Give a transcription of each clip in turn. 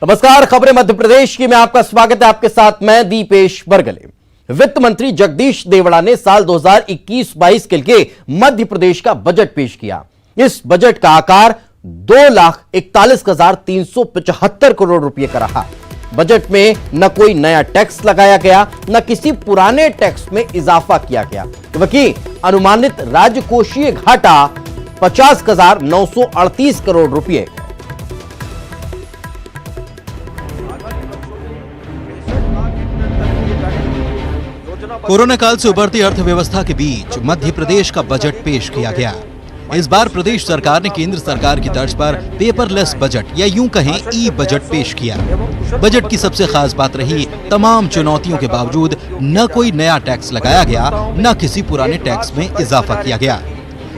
नमस्कार, खबरें मध्य प्रदेश की में आपका स्वागत है। आपके साथ मैं दीपेश बरगले। वित्त मंत्री जगदीश देवड़ा ने साल 2021-22 के लिए मध्य प्रदेश का बजट पेश किया। इस बजट का आकार 2,41,375 करोड़ रुपए का रहा। बजट में न कोई नया टैक्स लगाया गया, न किसी पुराने टैक्स में इजाफा किया गया, बल्कि अनुमानित राजकोषीय घाटा 50,938 करोड़ रुपए। कोरोना काल से उभरती अर्थव्यवस्था के बीच मध्य प्रदेश का बजट पेश किया गया। इस बार प्रदेश सरकार ने केंद्र सरकार की तर्ज पर पेपरलेस बजट या यूं कहें ई बजट पेश किया। बजट की सबसे खास बात रही, तमाम चुनौतियों के बावजूद न कोई नया टैक्स लगाया गया, न किसी पुराने टैक्स में इजाफा किया गया।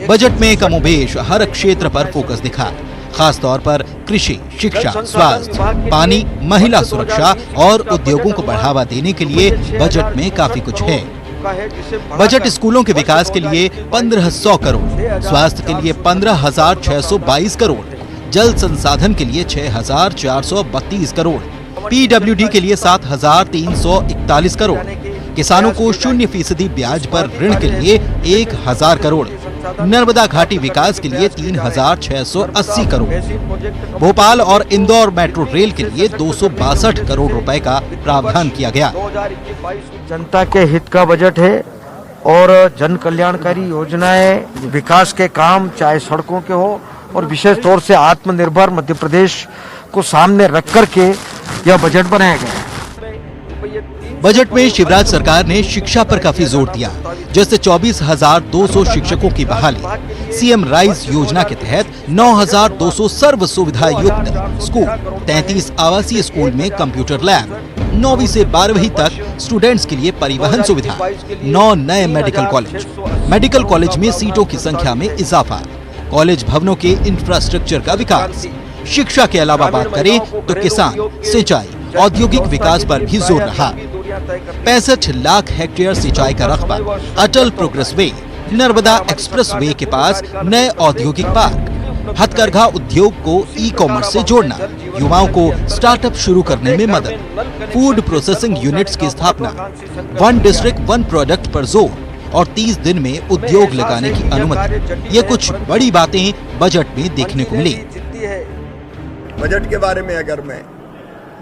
बजट में कमोबेश हर क्षेत्र पर फोकस दिखा, खास तौर पर कृषि, शिक्षा, स्वास्थ्य, पानी, महिला सुरक्षा और उद्योगों को बढ़ावा देने के लिए बजट में काफी कुछ है। बजट स्कूलों के विकास के लिए 1,500 करोड़, स्वास्थ्य के लिए 15,622 करोड़, जल संसाधन के लिए 6,432 करोड़, पीडब्ल्यूडी के लिए 7,341 करोड़, किसानों को 0% ब्याज पर ऋण के लिए 1,000 करोड़, नर्मदा घाटी विकास के लिए 3,680 करोड़, भोपाल और इंदौर मेट्रो रेल के लिए 262 करोड़ रुपए का प्रावधान किया गया। जनता के हित का बजट है और जन कल्याणकारी योजनाएं, विकास के काम चाहे सड़कों के हो और विशेष तौर से आत्मनिर्भर मध्य प्रदेश को सामने रख करके यह बजट बनाया गया है। बजट में शिवराज सरकार ने शिक्षा पर काफी जोर दिया, जैसे 24,200 शिक्षकों की बहाली, सीएम राइज योजना के तहत 9,200 सर्व सुविधा युक्त स्कूल, 33 आवासीय स्कूल में कंप्यूटर लैब, 9वीं से 12वीं तक स्टूडेंट्स के लिए परिवहन सुविधा, 9 नए मेडिकल कॉलेज में सीटों की संख्या में इजाफा, कॉलेज भवनों के इंफ्रास्ट्रक्चर का विकास। शिक्षा के अलावा बात करें तो किसान, सिंचाई, औद्योगिक विकास पर भी जोर रहा। 65 लाख हेक्टेयर सिंचाई का रकबा, Atal progress way, Narmada express way के पास नए औद्योगिक पार्क, हथकरघा उद्योग को ई कॉमर्स से जोड़ना, युवाओं को स्टार्टअप शुरू करने में मदद, फूड प्रोसेसिंग यूनिट्स की स्थापना, 1 डिस्ट्रिक्ट 1 प्रोडक्ट पर जोर और 30 दिन में उद्योग लगाने की अनुमति। ये कुछ बड़ी बातें बजट में देखने को मिली। बजट के बारे में अगर मैं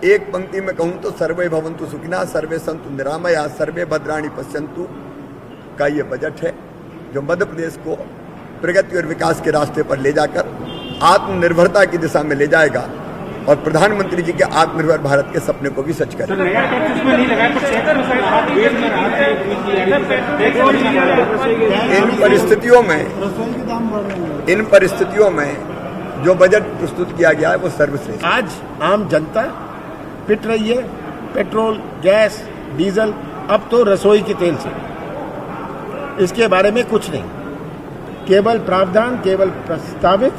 एक पंक्ति में कहूं तो सर्वे भवन्तु सुखिनः, सर्वे सन्तु निरामया, सर्वे भद्राणि पश्यन्तु का ये बजट है जो मध्य प्रदेश को प्रगति और विकास के रास्ते पर ले जाकर आत्मनिर्भरता की दिशा में ले जाएगा और प्रधानमंत्री जी के आत्मनिर्भर भारत के सपने को भी सच करेगा। इन परिस्थितियों में जो बजट प्रस्तुत किया गया है वो सर्वश्रेष्ठ। आज आम जनता पिट रही है, पेट्रोल, गैस, डीजल, अब तो रसोई के तेल से। इसके बारे में कुछ नहीं, केवल प्रावधान, केवल प्रस्तावित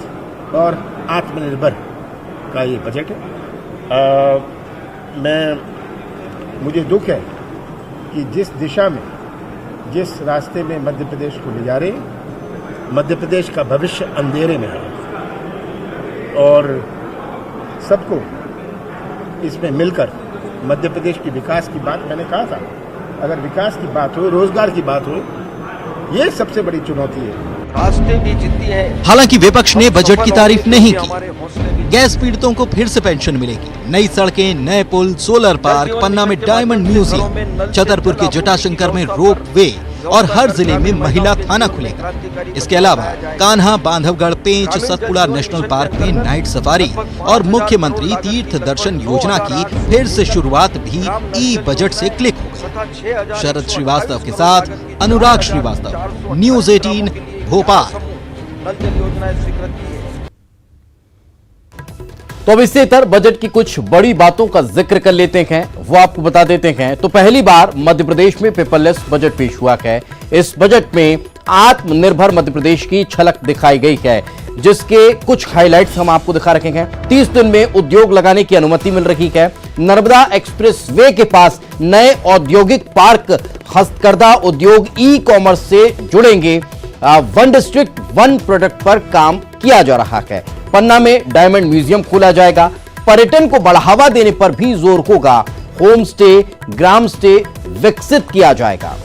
और आत्मनिर्भर का ये बजट है। मुझे दुख है कि जिस दिशा में, जिस रास्ते में मध्य प्रदेश को ले जा रहे हैं, मध्य प्रदेश का भविष्य अंधेरे में है और सबको इसमें मिलकर मध्य प्रदेश की विकास की बात, मैंने कहा था, अगर विकास की बात हो, रोजगार की बात हो, ये सबसे बड़ी चुनौती है। हालांकि विपक्ष ने बजट की तारीफ नहीं की। गैस पीड़ितों को फिर से पेंशन मिलेगी, नई सड़कें, नए पुल, सोलर पार्क, पन्ना में डायमंड म्यूजियम, छतरपुर के जटाशंकर में रोप वे और हर जिले में महिला थाना खुलेगा। इसके अलावा कान्हा, बांधवगढ़, पेंच, सतपुड़ा नेशनल पार्क में नाइट सफारी और मुख्यमंत्री तीर्थ दर्शन योजना की फिर से शुरुआत भी ई बजट से क्लिक हो गई। शरद श्रीवास्तव के साथ अनुराग श्रीवास्तव, न्यूज़ 18 भोपाल। तो अब इससे इतर बजट की कुछ बड़ी बातों का जिक्र कर लेते हैं, वो आपको बता देते हैं। तो पहली बार मध्य प्रदेश में पेपरलेस बजट पेश हुआ है। इस बजट में आत्मनिर्भर मध्य प्रदेश की झलक दिखाई गई है, जिसके कुछ हाइलाइट्स हम आपको दिखा रखे हैं। 30 दिन में उद्योग लगाने की अनुमति मिल रही है। नर्मदा एक्सप्रेस वे के पास नए औद्योगिक पार्क, हस्तकरघा उद्योग ई कॉमर्स से जुड़ेंगे। 1 डिस्ट्रिक्ट 1 प्रोडक्ट पर काम किया जा रहा है। पन्ना में डायमंड म्यूजियम खोला जाएगा। पर्यटन को बढ़ावा देने पर भी जोर होगा। होम स्टे, ग्राम स्टे विकसित किया जाएगा,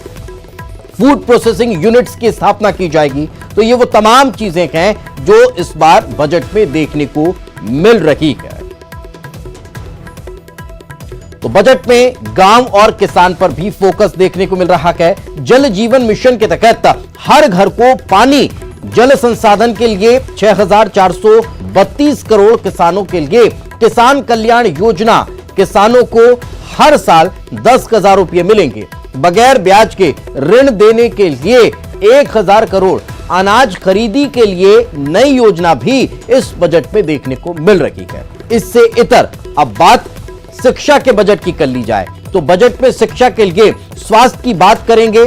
फूड प्रोसेसिंग यूनिट्स की स्थापना की जाएगी। तो ये वो तमाम चीजें हैं जो इस बार बजट में देखने को मिल रही है। तो बजट में गांव और किसान पर भी फोकस देखने को मिल रहा है। जल जीवन मिशन के तहत हर घर को पानी, जल संसाधन के लिए 6,432 करोड़ किसानों के लिए किसान कल्याण योजना, किसानों को हर साल 10,000 रुपए मिलेंगे। बगैर ब्याज के ऋण देने के लिए 1,000 करोड़, अनाज खरीदी के लिए नई योजना भी इस बजट में देखने को मिल रही है। इससे इतर अब बात शिक्षा के बजट की कर ली जाए तो बजट में शिक्षा के लिए स्वास्थ्य की बात करेंगे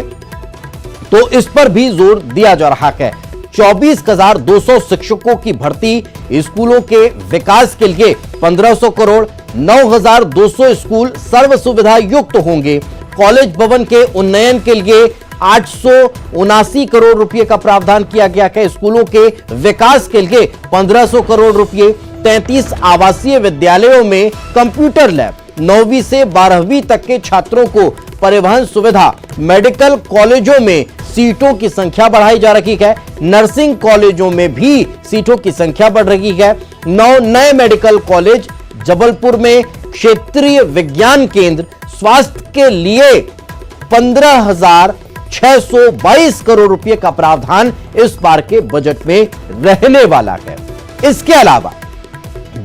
तो इस पर भी जोर दिया जा रहा है। 24,200 शिक्षकों की भर्ती, स्कूलों के विकास के लिए 1,500 करोड़, 9,200 स्कूल सर्व सुविधा युक्त होंगे। कॉलेज भवन के उन्नयन के लिए 879 करोड़ रुपए का प्रावधान किया गया है। स्कूलों के विकास के लिए 1,500 करोड़ रुपए। 33 आवासीय विद्यालयों में कंप्यूटर लैब, 9वीं से 12वीं तक के छात्रों को परिवहन सुविधा, मेडिकल कॉलेजों में सीटों की संख्या बढ़ाई जा रही है। नर्सिंग कॉलेजों में भी सीटों की संख्या बढ़ रही है। 9 नए मेडिकल कॉलेज, जबलपुर में क्षेत्रीय विज्ञान केंद्र, स्वास्थ्य के लिए 15,622 करोड़ रुपए का प्रावधान इस बार के बजट में रहने वाला है। इसके अलावा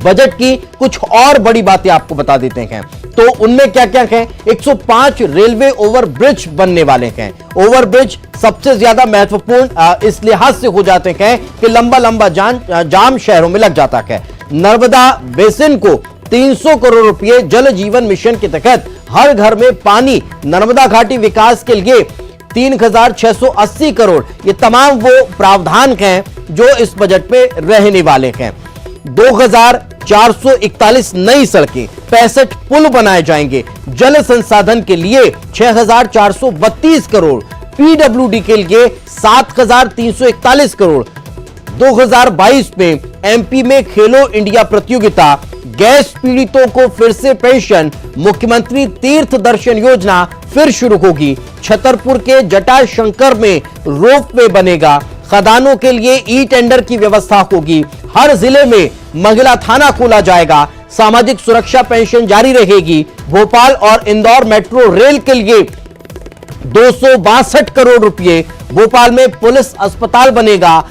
बजट की कुछ और बड़ी बातें आपको बता देते हैं। तो उनमें क्या क्या है? 105 रेलवे ओवरब्रिज बनने वाले हैं। ओवरब्रिज सबसे ज्यादा महत्वपूर्ण इस लिहाज से हो जाते हैं कि लंबा लंबा जाम शहरों में लग जाता है। नर्मदा बेसिन को 300 करोड़ रुपए, जल जीवन मिशन के तहत हर घर में पानी, नर्मदा घाटी विकास के लिए 3,680 करोड़, ये तमाम वो प्रावधान हैं जो इस बजट में रहने वाले हैं। 2,441 नई सड़कें, 65 पुल बनाए जाएंगे। जल संसाधन के लिए 6,432 करोड़, पीडब्ल्यूडी के लिए 7,341 करोड़। 2022 में एमपी में खेलो इंडिया प्रतियोगिता, गैस पीड़ितों को फिर से पेंशन, मुख्यमंत्री तीर्थ दर्शन योजना फिर शुरू होगी। छतरपुर के जटाशंकर में रोपवे बनेगा। खदानों के लिए ई टेंडर की व्यवस्था होगी। हर जिले में महिला थाना खोला जाएगा। सामाजिक सुरक्षा पेंशन जारी रहेगी। भोपाल और इंदौर मेट्रो रेल के लिए 262 करोड़ रुपए। भोपाल में पुलिस अस्पताल बनेगा।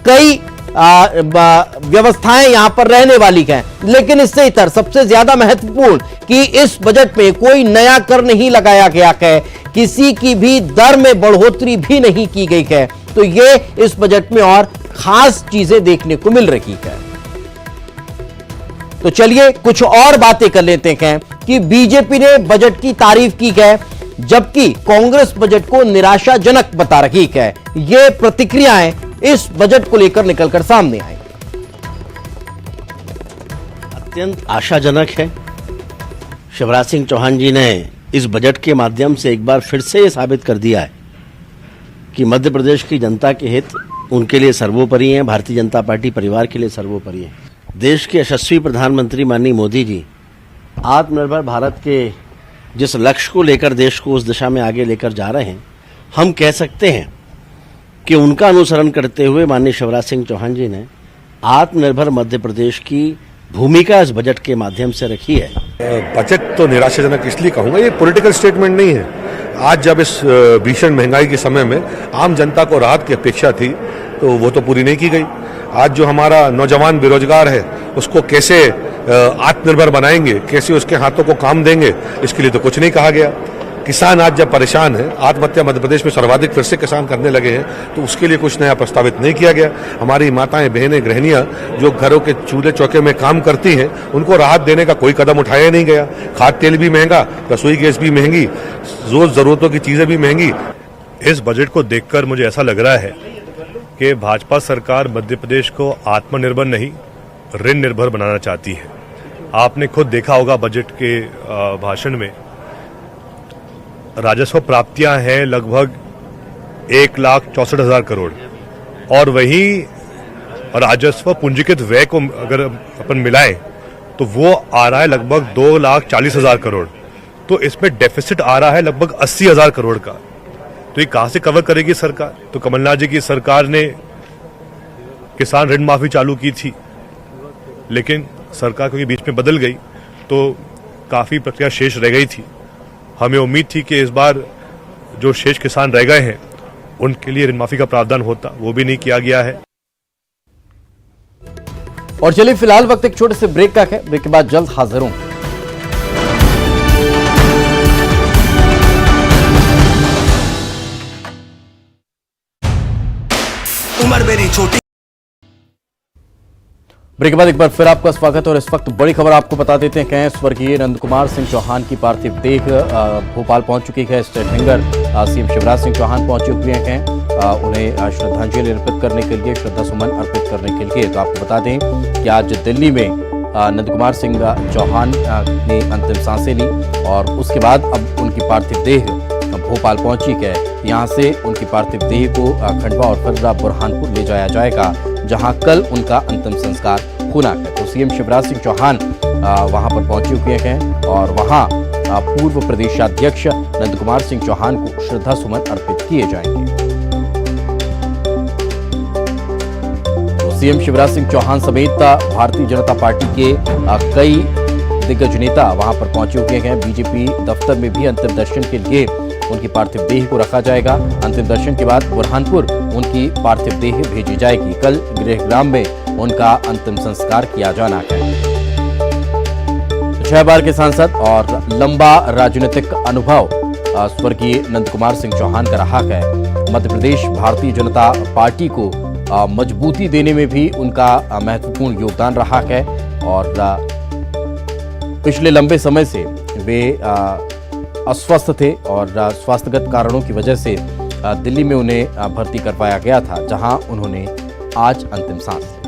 कई व्यवस्थाएं यहां पर रहने वाली हैं। लेकिन इससे इतर सबसे ज्यादा महत्वपूर्ण कि इस बजट में कोई नया कर नहीं लगाया गया है, किसी की भी दर में बढ़ोतरी भी नहीं की गई है। तो ये इस बजट में और खास चीजें देखने को मिल रही है। तो चलिए कुछ और बातें कर लेते हैं कि बीजेपी ने बजट की तारीफ की है जबकि कांग्रेस बजट को निराशाजनक बता रही है। ये प्रतिक्रियाएं इस बजट को लेकर निकलकर सामने आई। अत्यंत आशाजनक है। शिवराज सिंह चौहान जी ने इस बजट के माध्यम से एक बार फिर से ये साबित कर दिया है कि मध्य प्रदेश की जनता के हित उनके लिए सर्वोपरि हैं, भारतीय जनता पार्टी परिवार के लिए सर्वोपरि है। देश के यशस्वी प्रधानमंत्री माननीय मोदी जी आत्मनिर्भर भारत के जिस लक्ष्य को लेकर देश को उस दिशा में आगे लेकर जा रहे हैं, हम कह सकते हैं कि उनका अनुसरण करते हुए माननीय शिवराज सिंह चौहान जी ने आत्मनिर्भर मध्य प्रदेश की भूमिका इस बजट के माध्यम से रखी है। बजट तो निराशाजनक इसलिए कहूंगा, ये पॉलिटिकल स्टेटमेंट नहीं है। आज जब इस भीषण महंगाई के समय में आम जनता को राहत की अपेक्षा थी तो वो तो पूरी नहीं की गई। आज जो हमारा नौजवान बेरोजगार है उसको कैसे आत्मनिर्भर बनाएंगे, कैसे उसके हाथों को काम देंगे, इसके लिए तो कुछ नहीं कहा गया। किसान आज जब परेशान है, आत्महत्या मध्य प्रदेश में सर्वाधिक फिर से किसान करने लगे हैं, तो उसके लिए कुछ नया प्रस्तावित नहीं किया गया। हमारी माताएं, बहनें, गृहिणियां जो घरों के चूल्हे चौके में काम करती हैं, उनको राहत देने का कोई कदम उठाया नहीं गया। खाद तेल भी महंगा, रसोई गैस भी महंगी, रोज जरूरतों की चीजें भी महंगी। इस बजट को देखकर मुझे ऐसा लग रहा है कि भाजपा सरकार मध्य प्रदेश को आत्मनिर्भर नहीं, ऋण निर्भर बनाना चाहती है। आपने खुद देखा होगा बजट के भाषण में राजस्व प्राप्तियां हैं लगभग 1,64,000 करोड़ और वही राजस्व पूंजीकृत व्यय को अगर अपन मिलाएं तो वो आ रहा है लगभग 2,40,000 करोड़। तो इसमें डेफिसिट आ रहा है लगभग 80,000 करोड़ का। तो ये कहां से कवर करेगी सरकार? तो कमलनाथ जी की सरकार ने किसान ऋण माफी चालू की थी, लेकिन सरकार क्योंकि बीच में बदल गई तो काफी प्रक्रिया शेष रह गई थी। हमें उम्मीद थी कि इस बार जो शेष किसान रह गए हैं उनके लिए ऋण माफी का प्रावधान होता, वो भी नहीं किया गया है। और चलिए फिलहाल वक्त एक छोटे से ब्रेक का है, ब्रेक के बाद जल्द हाजिर हूं। उम्र मेरी छोटी। ब्रेक के बाद एक बार फिर आपका स्वागत है और इस वक्त बड़ी खबर आपको बता देते हैं। स्वर्गीय नंद कुमार सिंह चौहान की पार्थिव देह भोपाल पहुंच चुकी है। State hangar CM Shivraj Singh Chouhan पहुंचे हुए हैं उन्हें श्रद्धांजलि अर्पित करने के लिए, श्रद्धा सुमन अर्पित करने के लिए। तो आपको बता दें कि आज दिल्ली में नंद कुमार सिंह चौहान ने अंतिम सांसें ली और उसके बाद अब उनकी पार्थिव देह भोपाल पहुंची है। यहां से उनकी पार्थिव देह को खंडवा और फिर बुरहानपुर ले जाया जाएगा, जहां कल उनका अंतिम संस्कार होना है। तो सीएम शिवराज सिंह चौहान वहां पर पहुंचे हुए हैं और वहां पूर्व प्रदेशाध्यक्ष नंद कुमार सिंह चौहान को श्रद्धा सुमन अर्पित किए जाएंगे। तो सीएम शिवराज सिंह चौहान समेत भारतीय जनता पार्टी के कई दिग्गज नेता वहां पर पहुंचे हुए हैं। बीजेपी दफ्तर में भी अंतिम दर्शन के लिए उनकी पार्थिव देह को रखा जाएगा। अंतिम दर्शन के बाद बुरहानपुर उनकी पार्थिव देह भेजी जाएगी। कल गृहग्राम में उनका अंतिम संस्कार किया जाना है। 6 बार के सांसद और लंबा राजनीतिक अनुभव स्वर्गीय नंद कुमार सिंह चौहान का रहा है। मध्य प्रदेश भारतीय जनता पार्टी को मजबूती देने में भी उनका महत्वपूर्ण योगदान रहा है और पिछले लंबे समय से वे अस्वस्थ थे और स्वास्थ्यगत कारणों की वजह से दिल्ली में उन्हें भर्ती करवाया गया था, जहां उन्होंने आज अंतिम सांस ली।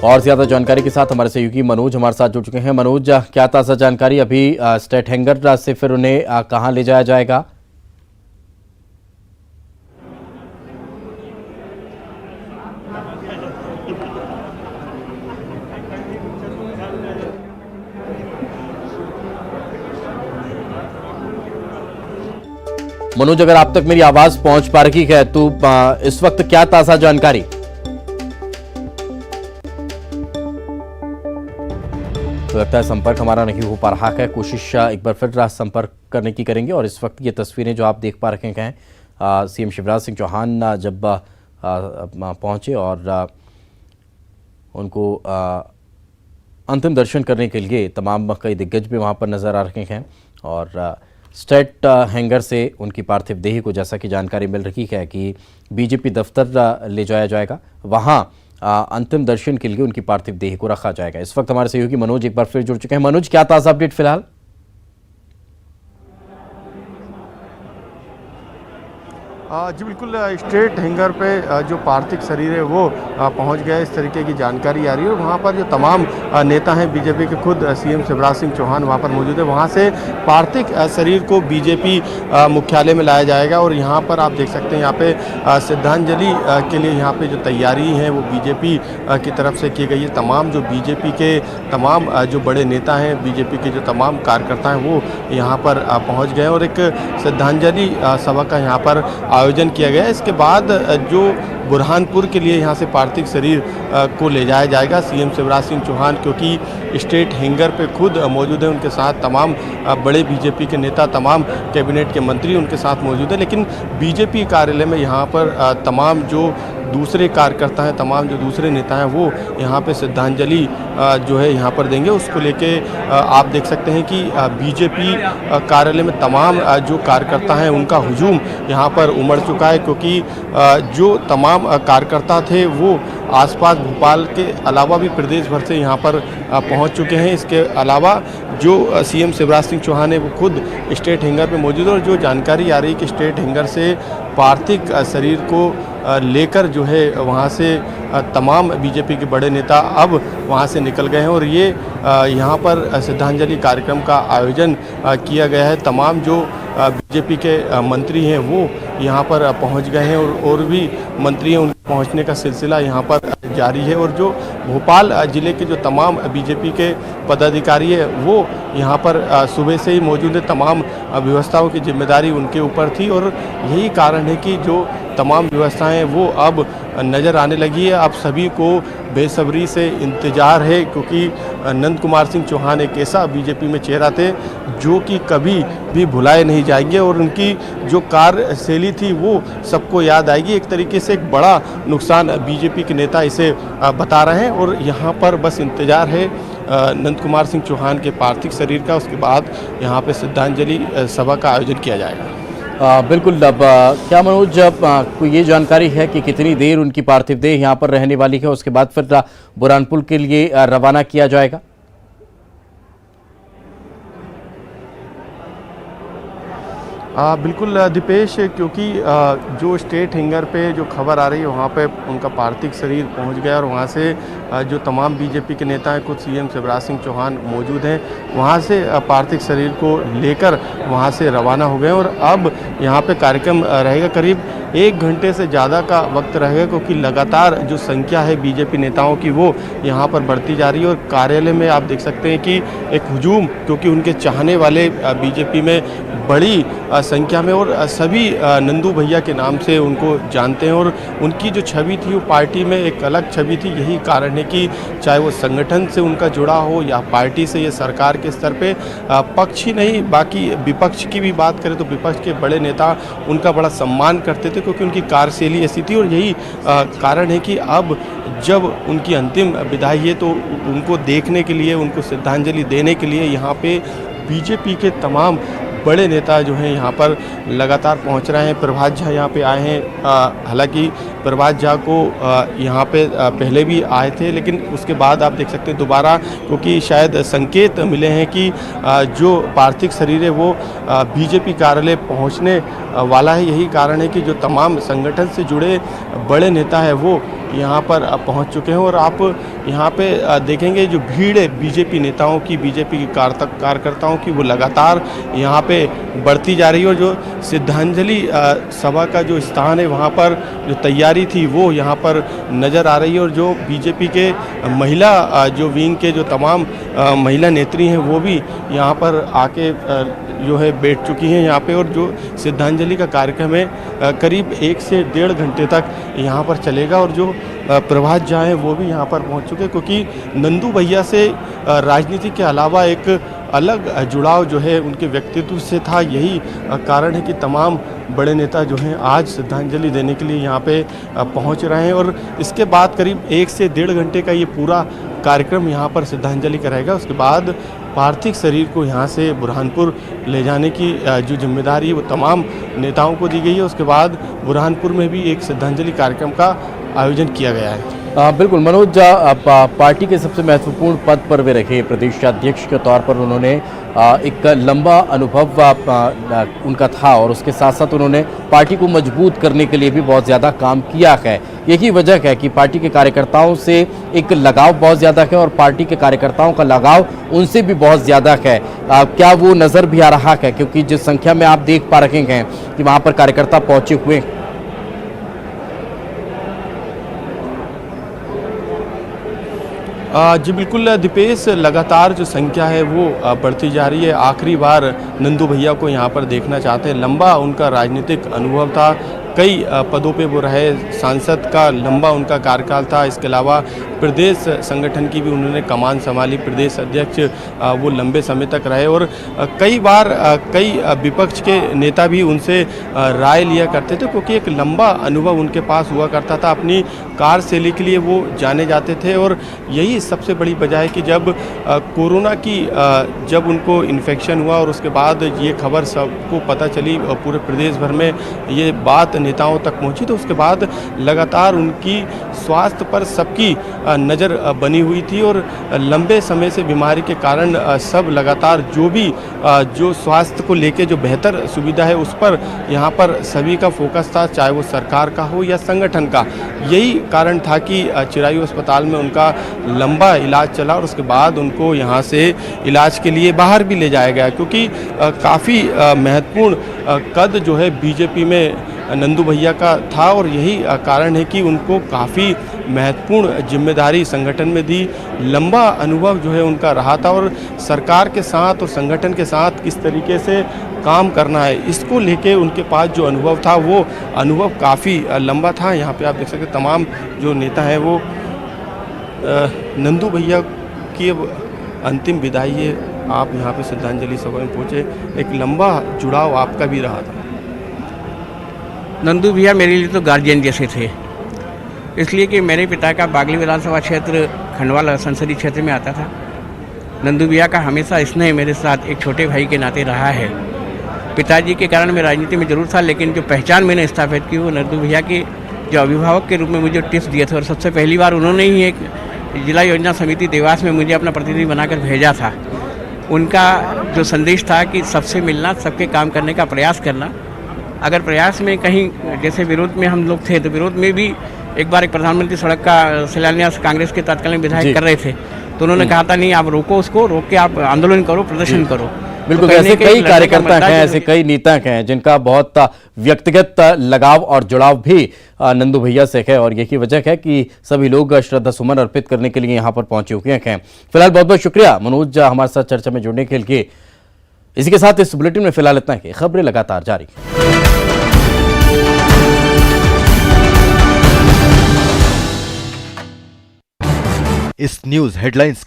और ज्यादा जानकारी के साथ हमारे सहयोगी मनोज हमारे साथ जुड़ चुके हैं। मनोज, क्या ताजा जानकारी? अभी स्टेट हैंगर से फिर उन्हें कहां ले जाया जाएगा? मनोज, अगर आप तक मेरी आवाज पहुंच पा रही है तो इस वक्त क्या ताजा जानकारी? तो लगता है संपर्क हमारा नहीं हो पा रहा है। कोशिश एक बार फिर संपर्क करने की करेंगे। और इस वक्त ये तस्वीरें जो आप देख पा रहे हैं, सीएम शिवराज सिंह चौहान जब पहुंचे और उनको अंतिम दर्शन करने के लिए तमाम कई दिग्गज भी वहां पर नजर आ रहे हैं और स्टेट हैंगर से उनकी पार्थिव देह को, जैसा कि जानकारी मिल रही है कि बीजेपी दफ्तर ले जाया जाएगा, वहां अंतिम दर्शन के लिए उनकी पार्थिव देह को रखा जाएगा। इस वक्त हमारे सहयोगी मनोज एक बार फिर जुड़ चुके हैं। मनोज, क्या ताजा अपडेट फिलहाल? जी बिल्कुल, स्टेट हैंगर पे जो पार्थिव शरीर है वो पहुंच गया, इस तरीके की जानकारी आ रही है। और वहाँ पर जो तमाम नेता हैं बीजेपी के, खुद सीएम शिवराज सिंह चौहान वहाँ पर मौजूद है। वहाँ से पार्थिव शरीर को बीजेपी मुख्यालय में लाया जाएगा और यहाँ पर आप देख सकते हैं, यहाँ पे श्रद्धांजलि के लिए यहाँ पे जो तैयारी है वो बीजेपी की तरफ से की गई है। तमाम जो बीजेपी के तमाम जो बड़े नेता हैं, बीजेपी के जो तमाम कार्यकर्ता हैं वो यहाँ पर पहुँच गए और एक श्रद्धांजलि सभा का यहाँ पर आयोजन किया गया। इसके बाद जो बुरहानपुर के लिए यहाँ से पार्थिव शरीर को ले जाया जाएगा। सीएम शिवराज सिंह चौहान क्योंकि स्टेट हैंगर पे खुद मौजूद है, उनके साथ तमाम बड़े बीजेपी के नेता, तमाम कैबिनेट के मंत्री उनके साथ मौजूद है। लेकिन बीजेपी कार्यालय में यहाँ पर तमाम जो दूसरे कार्यकर्ता हैं, तमाम जो दूसरे नेता हैं वो यहाँ पे श्रद्धांजलि जो है यहाँ पर देंगे। उसको लेके आप देख सकते हैं कि बीजेपी कार्यालय में तमाम जो कार्यकर्ता हैं उनका हुजूम यहाँ पर उमड़ चुका है, क्योंकि जो तमाम कार्यकर्ता थे वो आसपास भोपाल के अलावा भी प्रदेश भर से यहाँ पर पहुँच चुके हैं। इसके अलावा जो सीएम शिवराज सिंह चौहान है वो खुद स्टेट हैंगर पे मौजूद है और जो जानकारी आ रही है कि स्टेट हैंगर से पार्थिव शरीर को लेकर जो है वहाँ से तमाम बीजेपी के बड़े नेता अब वहाँ से निकल गए हैं और ये यहाँ पर श्रद्धांजलि कार्यक्रम का आयोजन किया गया है। तमाम जो बीजेपी के मंत्री हैं वो यहाँ पर पहुँच गए हैं और भी मंत्री हैं, उनके पहुँचने का सिलसिला यहाँ पर जारी है। और जो भोपाल जिले के जो तमाम बीजेपी के पदाधिकारी है वो यहाँ पर सुबह से ही मौजूद है। तमाम व्यवस्थाओं की जिम्मेदारी उनके ऊपर थी और यही कारण है कि जो तमाम व्यवस्थाएं वो अब नज़र आने लगी है। अब सभी को बेसब्री से इंतज़ार है, क्योंकि नंद कुमार सिंह चौहान एक ऐसा बीजेपी में चेहरा थे जो कि कभी भी भुलाए नहीं जाएंगे और उनकी जो कार्यशैली थी वो सबको याद आएगी। एक तरीके से एक बड़ा नुकसान बीजेपी के नेता इसे बता रहे हैं और यहाँ पर बस इंतज़ार है नंद कुमार सिंह चौहान के पार्थिव शरीर का। उसके बाद यहाँ पे श्रद्धांजलि सभा का आयोजन किया जाएगा। बिल्कुल। अब क्या मनोज, कोई ये जानकारी है कि कितनी देर उनकी पार्थिव देह यहाँ पर रहने वाली है, उसके बाद फिर बुरहानपुर के लिए रवाना किया जाएगा? बिल्कुल दीपेश, क्योंकि जो स्टेट हैंगर पे जो खबर आ रही है वहाँ पे उनका पार्थिव शरीर पहुँच गया और वहाँ से जो तमाम बीजेपी के नेता हैं, खुद सीएम शिवराज सिंह चौहान मौजूद हैं, वहाँ से पार्थिव शरीर को लेकर वहाँ से रवाना हो गए। और अब यहाँ पे कार्यक्रम रहेगा, करीब 1 घंटे से ज़्यादा का वक्त रहेगा, क्योंकि लगातार जो संख्या है बीजेपी नेताओं की वो यहाँ पर बढ़ती जा रही है। और कार्यालय में आप देख सकते हैं कि एक हुजूम, क्योंकि उनके चाहने वाले बीजेपी में बड़ी संख्या में और सभी नंदू भैया के नाम से उनको जानते हैं और उनकी जो छवि थी वो पार्टी में एक अलग छवि थी। यही कारण है कि चाहे वो संगठन से उनका जुड़ा हो या पार्टी से, ये सरकार के स्तर पे पक्ष ही नहीं, बाकी विपक्ष की भी बात करें तो विपक्ष के बड़े नेता उनका बड़ा सम्मान करते थे, क्योंकि उनकी कार्यशैली ऐसी थी। और यही कारण है कि अब जब उनकी अंतिम विदाई है तो उनको देखने के लिए, उनको श्रद्धांजलि देने के लिए यहाँ पे बीजेपी के तमाम बड़े नेता जो हैं यहाँ पर लगातार पहुँच रहे हैं। प्रभात झा यहाँ पे आए हैं। हालांकि प्रभात झा को यहाँ पे पहले भी आए थे, लेकिन उसके बाद आप देख सकते हैं दोबारा, क्योंकि शायद संकेत मिले हैं कि जो पार्थिव शरीर है वो बीजेपी कार्यालय पहुँचने वाला है। यही कारण है कि जो तमाम संगठन से जुड़े बड़े नेता है वो यहाँ पर पहुँच चुके हैं। और आप यहाँ पे देखेंगे जो भीड़ है बीजेपी नेताओं की, बीजेपी के कार्यकर्ताओं की, वो लगातार यहाँ पे बढ़ती जा रही है। और जो श्रद्धांजलि सभा का जो स्थान है वहाँ पर जो तैयारी थी वो यहाँ पर नज़र आ रही है। और जो बीजेपी के महिला जो विंग के जो तमाम महिला नेत्री हैं वो भी यहाँ पर आके जो है बैठ चुकी हैं यहाँ पे। और जो श्रद्धांजलि का कार्यक्रम है करीब 1 से 1.5 घंटे तक यहाँ पर चलेगा। और जो प्रभात झा हैं वो भी यहाँ पर पहुँच चुके, क्योंकि नंदू भैया से राजनीति के अलावा एक अलग जुड़ाव जो है उनके व्यक्तित्व से था। यही कारण है कि तमाम बड़े नेता जो हैं आज श्रद्धांजलि देने के लिए यहाँ पे पहुँच रहे हैं। और इसके बाद करीब 1 से 1.5 घंटे का ये पूरा कार्यक्रम यहाँ पर श्रद्धांजलि का रहेगा। उसके बाद पार्थिव शरीर को यहाँ से बुरहानपुर ले जाने की जो जिम्मेदारी है वो तमाम नेताओं को दी गई है। उसके बाद बुरहानपुर में भी एक श्रद्धांजलि कार्यक्रम का आयोजन किया गया है। बिल्कुल मनोज, पार्टी के सबसे महत्वपूर्ण पद पर वे रखे, प्रदेश अध्यक्ष के तौर पर उन्होंने एक लंबा अनुभव उनका था और उसके साथ साथ उन्होंने पार्टी को मजबूत करने के लिए भी बहुत ज़्यादा काम किया है। यही वजह है कि पार्टी के कार्यकर्ताओं से एक लगाव बहुत ज़्यादा है और पार्टी के कार्यकर्ताओं का लगाव उनसे भी बहुत ज़्यादा है। क्या वो नज़र भी आ रहा है, क्योंकि जिस संख्या में आप देख पा रहे हैं कि वहाँ पर कार्यकर्ता पहुँचे हुए? जी बिल्कुल दीपेश, लगातार जो संख्या है वो बढ़ती जा रही है। आखिरी बार नंदू भैया को यहाँ पर देखना चाहते हैं। लंबा उनका राजनीतिक अनुभव था, कई पदों पे वो रहे, सांसद का लंबा उनका कार्यकाल था। इसके अलावा प्रदेश संगठन की भी उन्होंने कमान संभाली, प्रदेश अध्यक्ष वो लंबे समय तक रहे। और कई बार कई विपक्ष के नेता भी उनसे राय लिया करते थे, क्योंकि एक लंबा अनुभव उनके पास हुआ करता था। अपनी कार्यशैली के लिए वो जाने जाते थे। और यही सबसे बड़ी वजह है कि जब कोरोना की जब उनको इन्फेक्शन हुआ और उसके बाद ये खबर सबको पता चली, पूरे प्रदेश भर में ये बात नेताओं तक पहुंची, तो उसके बाद लगातार उनकी स्वास्थ्य पर सबकी नज़र बनी हुई थी। और लंबे समय से बीमारी के कारण सब लगातार जो स्वास्थ्य को लेके जो बेहतर सुविधा है उस पर यहाँ पर सभी का फोकस था, चाहे वो सरकार का हो या संगठन का। यही कारण था कि चिरायू अस्पताल में उनका लंबा इलाज चला और उसके बाद उनको यहाँ से इलाज के लिए बाहर भी ले जाया गया, क्योंकि काफ़ी महत्वपूर्ण कद जो है बीजेपी में नंदू भैया का था और यही कारण है कि उनको काफ़ी महत्वपूर्ण जिम्मेदारी संगठन में दी। लंबा अनुभव जो है उनका रहा था और सरकार के साथ और संगठन के साथ किस तरीके से काम करना है, इसको लेके उनके पास जो अनुभव था वो अनुभव काफ़ी लंबा था। यहाँ पे आप देख सकते तमाम जो नेता हैं वो नंदू भैया की अब अंतिम विदाई है, आप यहाँ पे श्रद्धांजलि सभा में पहुँचे। एक लंबा जुड़ाव आपका भी रहा था। नंदू भैया मेरे लिए तो गार्जियन जैसे थे, इसलिए कि मेरे पिता का बागली विधानसभा क्षेत्र खंडवा संसदीय क्षेत्र में आता था। नंदू भैया का हमेशा स्नेह मेरे साथ एक छोटे भाई के नाते रहा है। पिताजी के कारण मैं राजनीति में जरूर था, लेकिन जो पहचान मैंने स्थापित की वो नंदू भैया के जो अभिभावक के रूप में मुझे टिप्स दिए थे और सबसे पहली बार उन्होंने ही एक जिला योजना समिति देवास में मुझे अपना प्रतिनिधि बनाकर भेजा था। उनका जो संदेश था कि सबसे मिलना, सबके काम करने का प्रयास करना। अगर प्रयास में कहीं जैसे विरोध में हम लोग थे तो विरोध में भी एक बार एक प्रधानमंत्री सड़क का शिलान्यास कांग्रेस के तत्कालीन विधायक कर रहे थे, तो उन्होंने कहा था नहीं आप रोको उसको, रोक के आप आंदोलन करो, प्रदर्शन करो। बिल्कुल, ऐसे कई कार्यकर्ता हैं, ऐसे कई नेता हैं जिनका बहुत व्यक्तिगत लगाव और जुड़ाव भी नंदू भैया से है और यही वजह है कि सभी लोग श्रद्धा सुमन अर्पित करने के लिए यहाँ पर पहुंचे हुए हैं। फिलहाल बहुत बहुत शुक्रिया मनोज हमारे साथ चर्चा में जुड़ने के लिए। इसी के साथ इस बुलेटिन में फिलहाल इतना ही, खबरें लगातार जारी। इस न्यूज हेडलाइंस